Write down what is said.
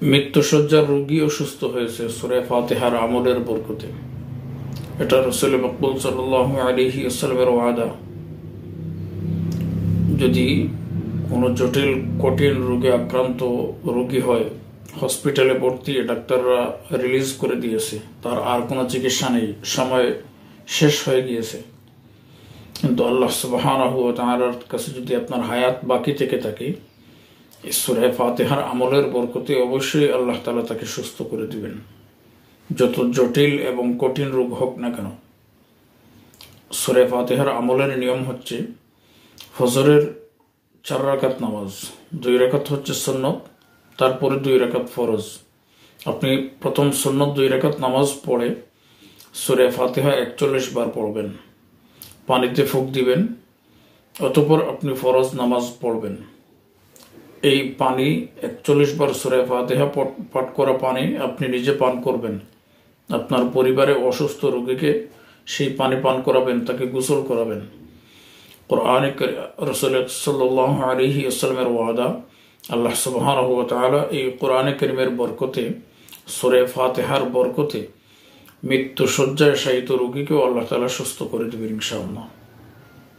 মৃত্যুশয্যার রোগীও সুস্থ হয়েছে সূরা ফাতিহার আমলের বরকতে। এটা রাসূল মকবুল সাল্লাল্লাহু আলাইহি ওয়াসাল্লামের ওয়াদা। যদি কোনো জটিল কঠিন রোগে আক্রান্ত রোগী হয়, হসপিটালে ভর্তি, ডাক্তাররা রিলিজ করে দিয়েছে, তার আর কোনো চিকিৎসা নেই, সময় শেষ হয়ে গিয়েছে, কিন্তু আল্লাহ সুবহানাহু ওয়া তাআলার কাছে যদি আপনার হায়াত বাকি থেকে থাকে, সূরা ফাতিহার আমলের বরকতে অবশ্যই আল্লাহ তাআলা তাকে সুস্থ করে দিবেন, যত জটিল এবং কঠিন রোগ হোক না কেন। সূরা ফাতিহার আমলের নিয়ম হচ্ছে, ফজরের 4 রাকাত নামাজ, 2 রাকাত হচ্ছে সুন্নত, তারপরে 2 রাকাত ফরজ। আপনি প্রথম সুন্নত 2 রাকাত নামাজ পড়ে সূরা ফাতিহা 41 বার পড়বেন, পানিতে ফুঁক দিবেন, অতঃপর আপনি ফরজ নামাজ পড়বেন। এই পানি 41 বার সূরা ফাতিহা পাঠ করা পানি আপনি নিজে পান করবেন, আপনার পরিবারে অসুস্থ রোগীকে সেই পানি পান করাবেন, তাকে গোসল করাবেন। কোরআনে রাসূল সাল্লাল্লাহু আলাইহি ওয়াসাল্লামের ওয়াদা, আল্লাহ সুবহানাহু ওয়া তাআলা এই কোরআনে কারীমের বরকতে, সূরা ফাতিহার বরকতে মৃত্যু শয্যায় শায়িত রোগীকেও আল্লাহ তাআলা সুস্থ করে দেবেন ইনশাআল্লাহ।